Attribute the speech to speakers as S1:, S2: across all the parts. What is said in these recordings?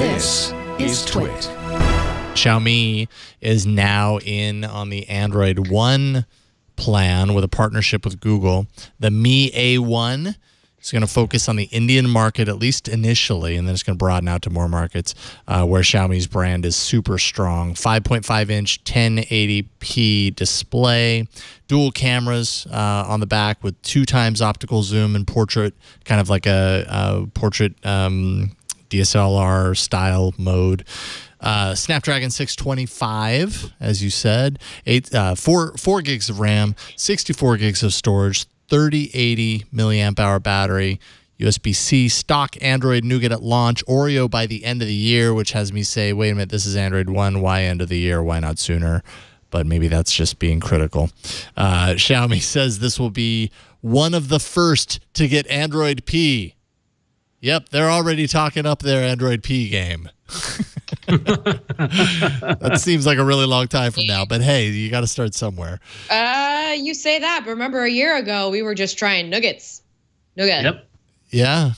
S1: This is TWiT.
S2: Xiaomi is now in on the Android One plan with a partnership with Google. The Mi A1 is going to focus on the Indian market, at least initially, and then it's going to broaden out to more markets where Xiaomi's brand is super strong. 5.5-inch 1080p display, dual cameras on the back with 2x optical zoom and portrait, kind of like a portrait DSLR style mode. Snapdragon 625, as you said, 4 gigs of RAM, 64 gigs of storage, 3080 milliamp hour battery, USB-C, stock Android Nougat at launch, Oreo by the end of the year, which has me say, wait a minute, this is Android One, why end of the year, why not sooner? But maybe that's just being critical. Xiaomi says this will be one of the first to get Android P. Yep, they're already talking up their Android P game. That seems like a really long time from now, but hey, you got to start somewhere.
S3: You say that, but remember a year ago we were just trying nuggets. Nougat.
S4: Yep.
S2: Yeah.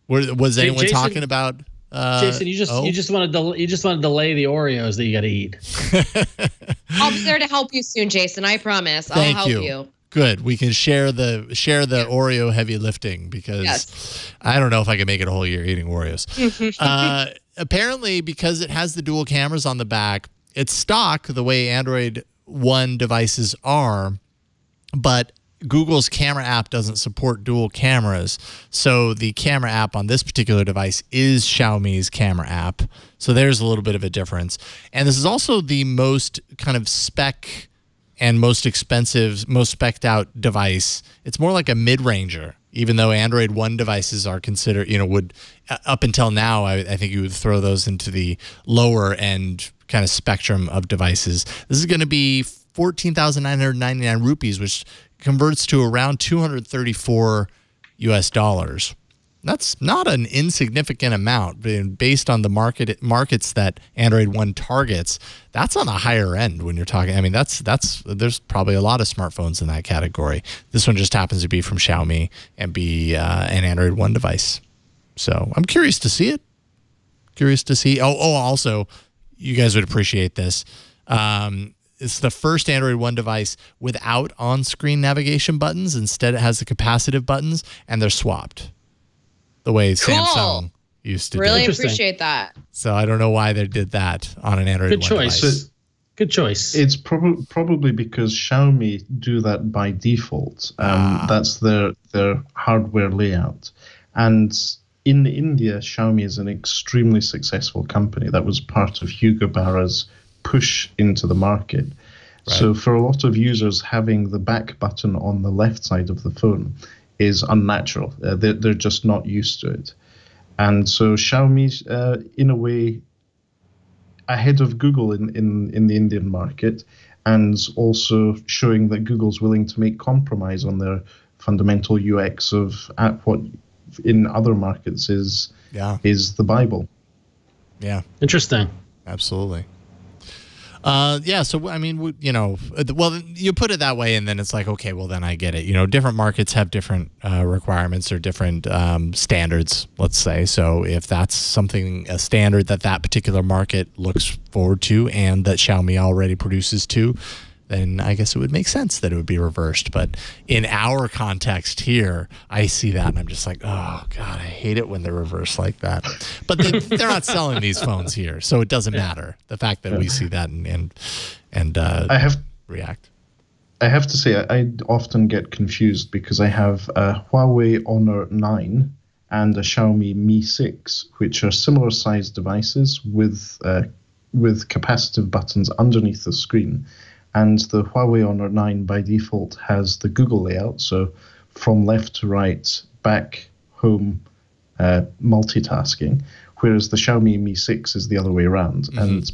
S2: Was anyone
S4: Jason,
S2: talking about?
S4: Jason, you just want to delay the Oreos that you got to eat.
S3: I'll be there to help you soon, Jason. I promise. I'll help you.
S2: Good. We can share the Oreo heavy lifting because I don't know if I can make it a whole year eating Oreos. Apparently, because it has the dual cameras on the back, it's stock the way Android One devices are, but Google's camera app doesn't support dual cameras. So the camera app on this particular device is Xiaomi's camera app. So there's a little bit of a difference. And this is also the most kind of spec and most expensive, most specced out device. It's more like a mid-ranger, even though Android One devices are considered, would, up until now, I think you would throw those into the lower end kind of spectrum of devices. This is going to be 14,999 rupees, which converts to around 234 US dollars. That's not an insignificant amount, but based on the markets that Android One targets, that's on the higher end when you're talking. I mean, there's probably a lot of smartphones in that category. This one just happens to be from Xiaomi and be an Android One device. So I'm curious to see it. Curious to see. Oh, also, you guys would appreciate this. It's the first Android One device without on-screen navigation buttons. Instead, it has the capacitive buttons, and they're swapped the way Samsung used to do.
S3: Really appreciate that.
S2: So I don't know why they did that on an Android One device.
S4: Good choice.
S1: It's probably because Xiaomi do that by default. That's their hardware layout. And in India, Xiaomi is an extremely successful company. That was part of Hugo Barra's push into the market. Right. So for a lot of users, having the back button on the left side of the phone is unnatural. They're just not used to it. And so Xiaomi's, in a way, ahead of Google in the Indian market, and also showing that Google's willing to make compromise on their fundamental UX of what in other markets is the Bible.
S2: Yeah.
S4: Interesting.
S2: Absolutely. Yeah, so, I mean, well, you put it that way, and then it's like, okay, well, then I get it. Different markets have different requirements or different standards, let's say. So if that's a standard that particular market looks forward to and that Xiaomi already produces to, then I guess it would make sense that it would be reversed. But in our context here, I see that, and I'm just like, oh, God, I hate it when they're reversed like that. But they're not selling these phones here, so it doesn't matter. The fact that we see that and react.
S1: I have to say, I often get confused because I have a Huawei Honor 9 and a Xiaomi Mi 6, which are similar sized devices with capacitive buttons underneath the screen. And the Huawei Honor 9 by default has the Google layout, so from left to right, back, home, multitasking, whereas the Xiaomi Mi 6 is the other way around. Mm-hmm. And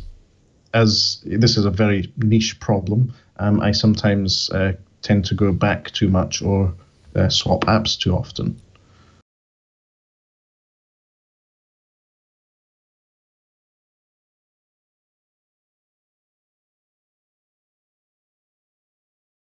S1: as this is a very niche problem, I sometimes tend to go back too much or swap apps too often.